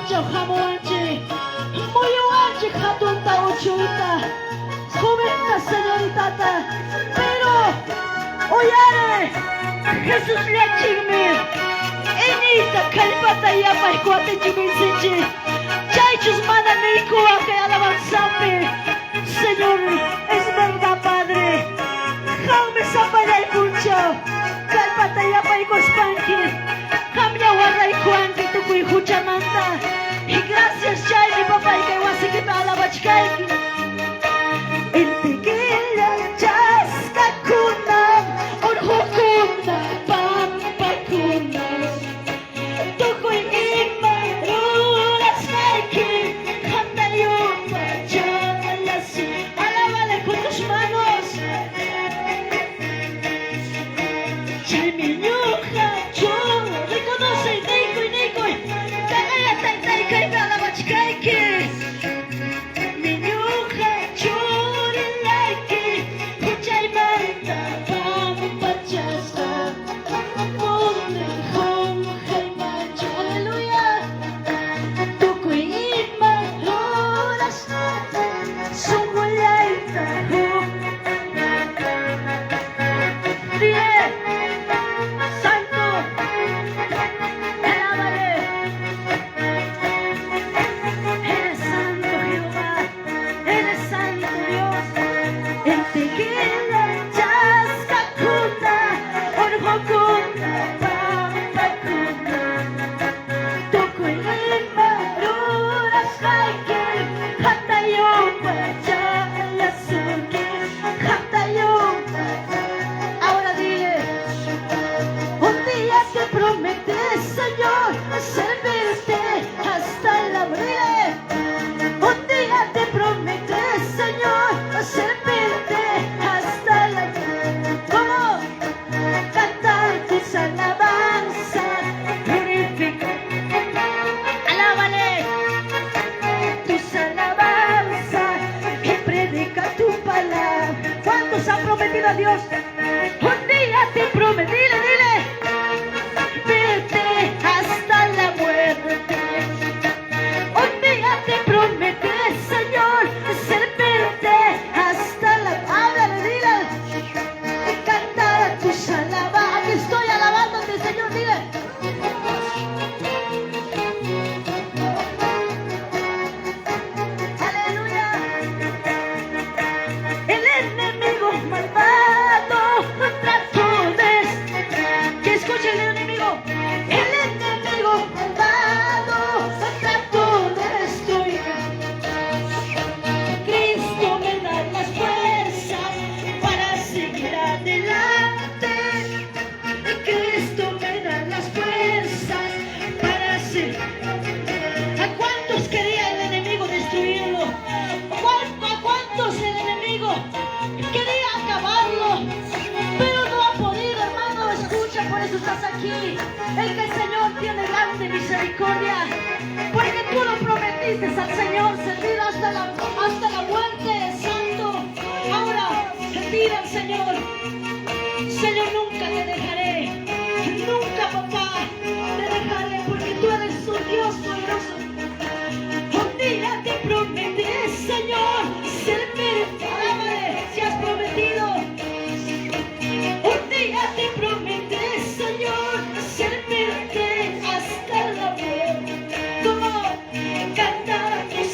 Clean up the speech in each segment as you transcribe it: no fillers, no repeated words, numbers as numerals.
mucho jamoanchi, muy anchi jatunta uchuita, jovenita señoritata, pero oyare, Jesús le chingme, enita calpata yapa y cuate chiminsinchi, chaichus mana neikua que alabanzame, Señor, es verdad Padre, jaume zapaya y puncho, calpata yapa y cospanqui. Cambia guarda y cuanti tu cui juchamanta. Y gracias Chay mi papá y que guasi que para la bachkaiki. El tequila chasca kuna, un hukuna pampa kuna. Tu cui ima rulas naiki, handa yuma chalasi. Alábale con tus manos. Chay mi ñuja chula. A Dios, un día te prometí, dile, verte hasta la muerte. Un día te prometí, Señor, servirte hasta la muerte. Dile, cantar tus alabanzas. Aquí estoy alabándote, Señor, dile. Aleluya. El enemigo malvado. Aquí, el que el Señor tiene grande misericordia, porque tú lo prometiste al Señor, servir hasta la muerte, santo. Ahora, mira al Señor, Señor, nunca te dejaré, nunca papá te dejaré, porque tú eres un Dios poderoso. Un día te prometí, Señor, servirte, alábale, si has prometido. Un día te prometí, Señor, servirte hasta la muerte. Como cantar a tus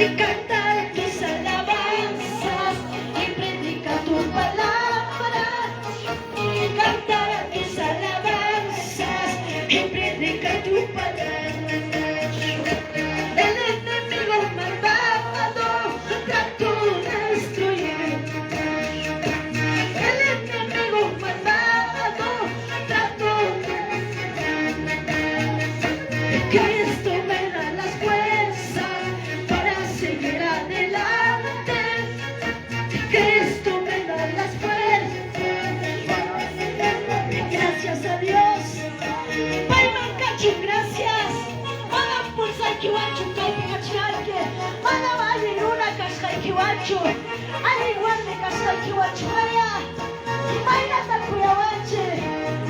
y cantar tus alabanzas y predicar tu palabra, y cantar tus alabanzas y predicar tu palabra. El enemigo malvado trató de destruir. El enemigo malvado trató de Cristo me da las fuerzas para seguir adelante. Cristo me da las fuerzas. Gracias a Dios. Palma cacho, gracias. Ana pulsa kiwacho, kai kachiake. Ana vale una casca kiwacho. Ana igual de casca kiwacho. Vaya takuyawache.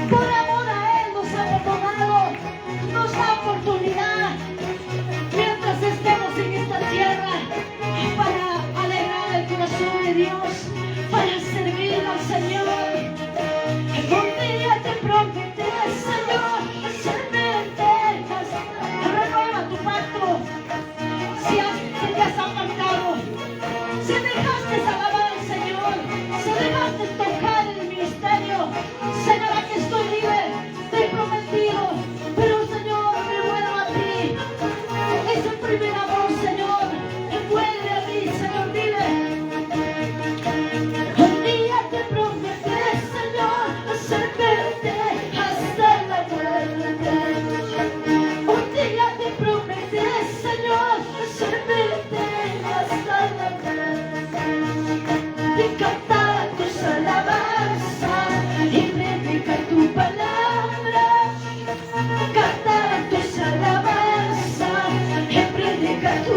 Por amor a Él nos ha perdonado, nos da oportunidad mientras estemos en esta tierra para alegrar el corazón de Dios, para servir al Señor. Un día te prometí, Señor, servirte, renueva tu pacto. Si te has apartado, si dejaste alabar al Señor, si dejaste tocar el ministerio, Señor, aquí estoy libre, te he prometido, pero Señor, me vuelvo a ti. Es el primer amor, Señor, vuelve a mí, Señor, dile. Un día te prometí, Señor, servirte hasta la muerte. Un día te prometí, Señor, servirte hasta la muerte. Y cantar tus alabanzas y predicar tu palabra. Cantar tus alabanzas y predicar tu